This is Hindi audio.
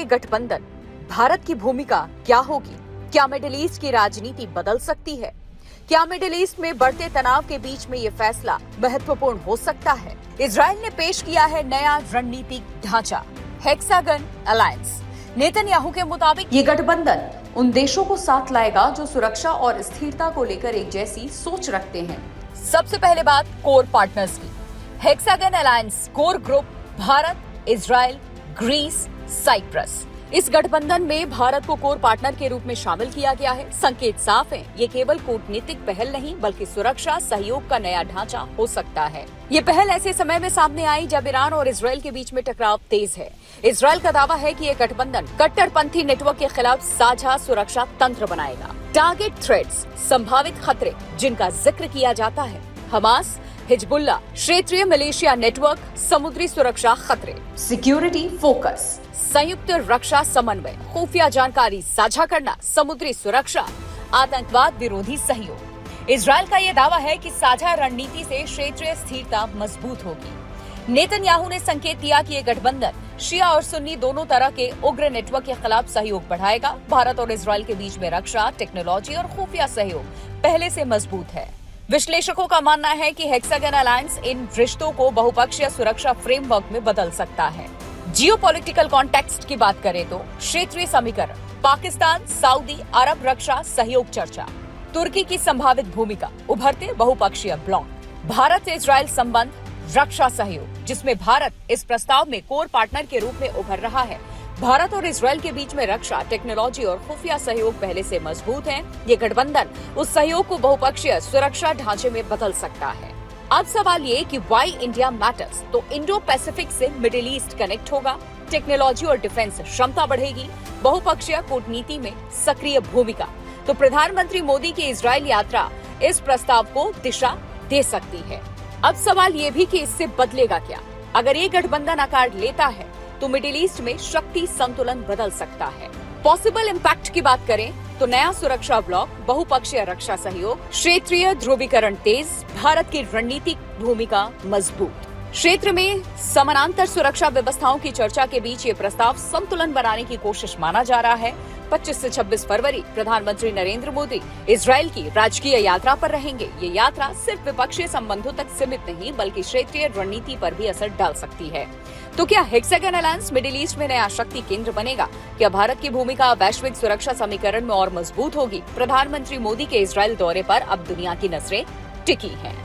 गठबंधन, भारत की भूमिका क्या होगी? क्या मिडिल ईस्ट की राजनीति बदल सकती है? क्या मिडिल ईस्ट में बढ़ते तनाव के बीच में ये फैसला महत्वपूर्ण हो सकता है? इजराइल ने पेश किया है नया रणनीतिक ढांचा, हेक्सागन अलायंस। नेतन्याहू के मुताबिक ये गठबंधन उन देशों को साथ लाएगा जो सुरक्षा और स्थिरता को लेकर एक जैसी सोच रखते हैं। सबसे पहले बात कोर पार्टनर्स की। Hexagon alliance core group Bharat, Israel, Greece, Cyprus. इस गठबंधन में भारत को कोर पार्टनर के रूप में शामिल किया गया है। संकेत साफ है, ये केवल कूटनीतिक पहल नहीं बल्कि सुरक्षा सहयोग का नया ढांचा हो सकता है। ये पहल ऐसे समय में सामने आई जब ईरान और इजराइल के बीच में टकराव तेज है। इजराइल का दावा है कि ये गठबंधन कट्टरपंथी नेटवर्क के खिलाफ साझा सुरक्षा तंत्र बनाएगा। टारगेट थ्रेट्स, संभावित खतरे जिनका जिक्र किया जाता है, हमास, हिजबुल्लाह, क्षेत्रीय मलेशिया नेटवर्क, समुद्री सुरक्षा खतरे, सिक्योरिटी फोकस, संयुक्त रक्षा समन्वय, खुफिया जानकारी साझा करना, समुद्री सुरक्षा, आतंकवाद विरोधी सहयोग। इजराइल का यह दावा है कि साझा रणनीति से क्षेत्रीय स्थिरता मजबूत होगी। नेतन्याहू ने संकेत दिया कि ये गठबंधन शिया और सुन्नी दोनों तरह के उग्र नेटवर्क के खिलाफ सहयोग बढ़ाएगा। भारत और इजराइल के बीच में रक्षा, टेक्नोलॉजी और खुफिया सहयोग पहले से मजबूत है। विश्लेषकों का मानना है कि हेक्सागन अलायंस इन रिश्तों को बहुपक्षीय सुरक्षा फ्रेमवर्क में बदल सकता है। जियोपॉलिटिकल कॉन्टेक्स्ट की बात करें तो क्षेत्रीय समीकरण, पाकिस्तान, सऊदी अरब रक्षा सहयोग चर्चा, तुर्की की संभावित भूमिका, उभरते बहुपक्षीय ब्लॉक, भारत इजराइल संबंध, रक्षा सहयोग, जिसमें भारत इस प्रस्ताव में कोर पार्टनर के रूप में उभर रहा है। भारत और इजराइल के बीच में रक्षा, टेक्नोलॉजी और खुफिया सहयोग पहले से मजबूत है। ये गठबंधन उस सहयोग को बहुपक्षीय सुरक्षा ढांचे में बदल सकता है। अब सवाल ये कि वाई इंडिया मैटर्स, तो इंडो पैसिफिक से मिडिल ईस्ट कनेक्ट होगा, टेक्नोलॉजी और डिफेंस क्षमता बढ़ेगी, बहुपक्षीय कूटनीति में सक्रिय भूमिका। तो प्रधानमंत्री मोदी की इजराइल यात्रा इस प्रस्ताव को दिशा दे सकती है। अब सवाल ये भी कि इससे बदलेगा क्या? अगर ये गठबंधन आकार लेता है तो मिडिल ईस्ट में शक्ति संतुलन बदल सकता है। पॉसिबल इम्पैक्ट की बात करें तो नया सुरक्षा ब्लॉक, बहुपक्षीय रक्षा सहयोग, क्षेत्रीय ध्रुवीकरण तेज, भारत की रणनीतिक भूमिका मजबूत। क्षेत्र में समानांतर सुरक्षा व्यवस्थाओं की चर्चा के बीच ये प्रस्ताव संतुलन बनाने की कोशिश माना जा रहा है। 25 से 26 फरवरी प्रधानमंत्री नरेंद्र मोदी इजराइल की राजकीय यात्रा पर रहेंगे। ये यात्रा सिर्फ विपक्षीय संबंधों तक सीमित नहीं बल्कि क्षेत्रीय रणनीति पर भी असर डाल सकती है। तो क्या हेक्सागन अलायंस मिडिल ईस्ट में नया शक्ति केंद्र बनेगा? क्या भारत की भूमिका वैश्विक सुरक्षा समीकरण में और मजबूत होगी? प्रधानमंत्री मोदी के इजराइल दौरे पर अब दुनिया की नजरें टिकी हैं।